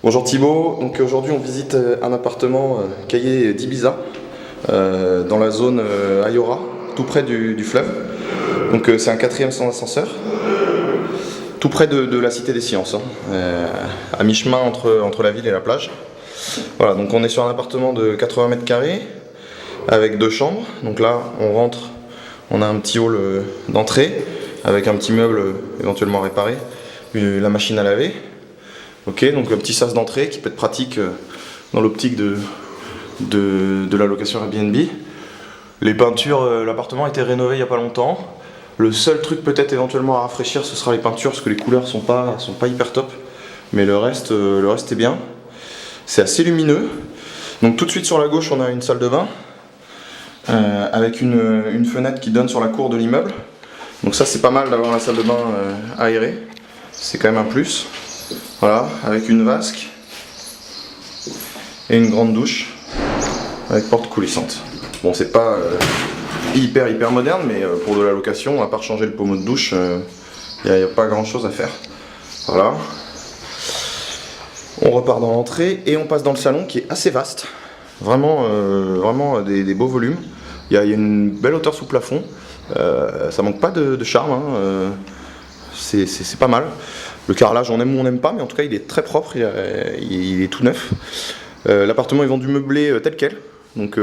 Bonjour Thibaut, donc aujourd'hui on visite un appartement caillé d'Ibiza dans la zone Ayora, tout près du fleuve. Donc c'est un 4e sans ascenseur, tout près de la Cité des Sciences, à mi-chemin entre la ville et la plage. Voilà, donc on est sur un appartement de 80 mètres carrés avec 2 chambres. Donc là on rentre, on a un petit hall d'entrée avec un petit meuble éventuellement réparé, la machine à laver. Ok, donc un petit sas d'entrée qui peut être pratique dans l'optique de la location Airbnb. Les peintures, l'appartement a été rénové il n'y a pas longtemps. Le seul truc peut-être éventuellement à rafraîchir, ce sera les peintures parce que les couleurs sont pas hyper top. Mais le reste est bien. C'est assez lumineux. Donc tout de suite sur la gauche, on a une salle de bain avec une fenêtre qui donne sur la cour de l'immeuble. Donc ça c'est pas mal d'avoir la salle de bain aérée. C'est quand même un plus. Voilà, avec une vasque et une grande douche avec porte coulissante. Bon, c'est pas hyper moderne, mais pour de la location, à part changer le pommeau de douche, il n'y a pas grand chose à faire. Voilà. On repart dans l'entrée et on passe dans le salon qui est assez vaste. Vraiment des beaux volumes. Il y a une belle hauteur sous plafond. Ça manque pas de charme, hein. C'est pas mal. Le carrelage, on aime ou on n'aime pas, mais en tout cas il est très propre, il est tout neuf. L'appartement est vendu meublé tel quel. Donc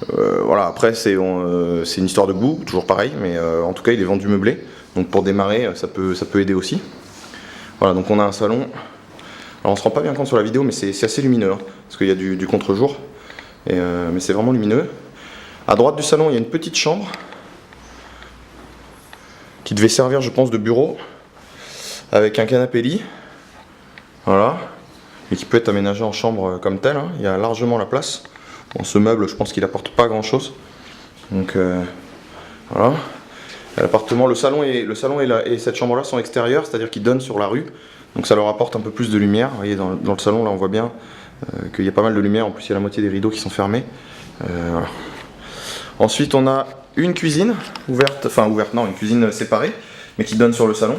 voilà, après c'est une histoire de goût, toujours pareil, mais en tout cas il est vendu meublé. Donc pour démarrer, ça peut aider aussi. Voilà, donc on a un salon. Alors on se rend pas bien compte sur la vidéo, mais c'est assez lumineux, hein, parce qu'il y a du contre-jour. Mais c'est vraiment lumineux. À droite du salon, il y a une petite chambre qui devait servir, je pense, de bureau, avec un canapé lit, voilà, et qui peut être aménagé en chambre comme tel, hein. Il y a largement la place. Bon, ce meuble, je pense qu'il apporte pas grand chose. Donc voilà. L'appartement, le salon et cette chambre là sont extérieurs, c'est-à-dire qu'ils donnent sur la rue, donc ça leur apporte un peu plus de lumière. Vous voyez, dans le salon là on voit bien qu'il y a pas mal de lumière, en plus il y a la moitié des rideaux qui sont fermés. Voilà. Ensuite on a une cuisine une cuisine séparée, mais qui donne sur le salon,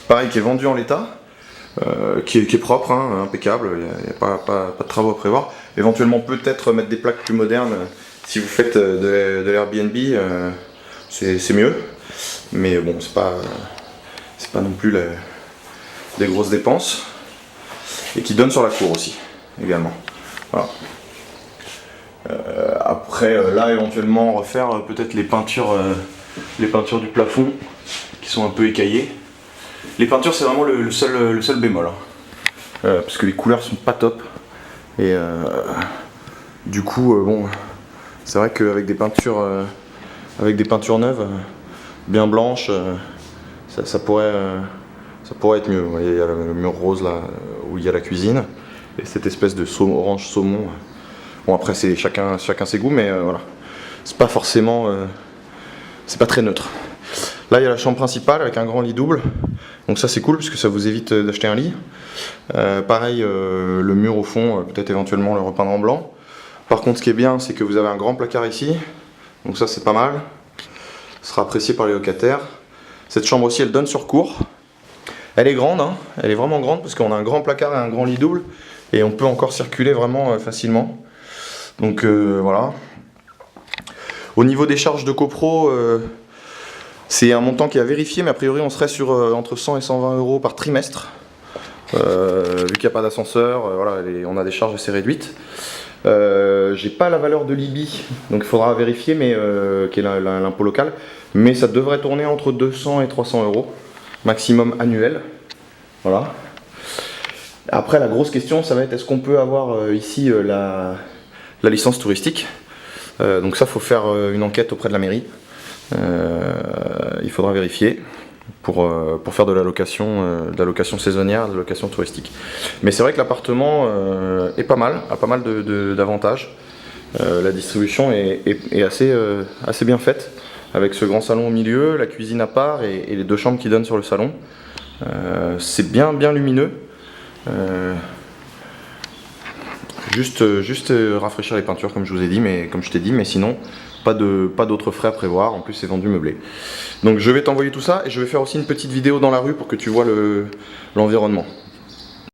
pareil, qui est vendu en l'état, qui est propre, hein, impeccable, il n'y a pas de travaux à prévoir. Éventuellement peut-être mettre des plaques plus modernes, si vous faites de l'Airbnb, c'est mieux, mais bon, c'est pas non plus des grosses dépenses, et qui donne sur la cour aussi, également. Voilà. Après, là, éventuellement, refaire peut-être les peintures du plafond, qui sont un peu écaillées. Les peintures, c'est vraiment le seul bémol, hein. Parce que les couleurs sont pas top. Et du coup, bon, c'est vrai qu'avec des peintures neuves, bien blanches, ça pourrait être mieux. Vous voyez, il y a le mur rose là où il y a la cuisine, et cette espèce de orange saumon. Bon, après, c'est chacun ses goûts, mais voilà. C'est pas forcément. C'est pas très neutre. Là, il y a la chambre principale avec un grand lit double. Donc, ça, c'est cool parce que ça vous évite d'acheter un lit. Pareil, le mur au fond, peut-être éventuellement le repeindre en blanc. Par contre, ce qui est bien, c'est que vous avez un grand placard ici. Donc, ça, c'est pas mal. Ce sera apprécié par les locataires. Cette chambre aussi, elle donne sur cour. Elle est grande, hein. Elle est vraiment grande parce qu'on a un grand placard et un grand lit double. Et on peut encore circuler vraiment facilement. Donc, voilà. Au niveau des charges de copro, c'est un montant qui est à vérifier, mais a priori on serait sur entre 100 et 120 euros par trimestre. Vu qu'il n'y a pas d'ascenseur, voilà, on a des charges assez réduites. J'ai pas la valeur de l'IBI, donc il faudra vérifier, mais qui est l'impôt local. Mais ça devrait tourner entre 200 et 300 euros, maximum annuel. Voilà. Après, la grosse question, ça va être est-ce qu'on peut avoir ici la licence touristique. Donc ça, faut faire une enquête auprès de la mairie. Il faudra vérifier pour faire de la location saisonnière, de la location touristique. Mais c'est vrai que l'appartement est pas mal, a pas mal d'avantages. La distribution est assez bien faite, avec ce grand salon au milieu, la cuisine à part et les 2 chambres qui donnent sur le salon. C'est bien lumineux. Juste rafraîchir les peintures comme je vous ai dit, comme je t'ai dit, mais sinon pas d'autres frais à prévoir. En plus c'est vendu meublé. Donc je vais t'envoyer tout ça et je vais faire aussi une petite vidéo dans la rue pour que tu vois l'environnement.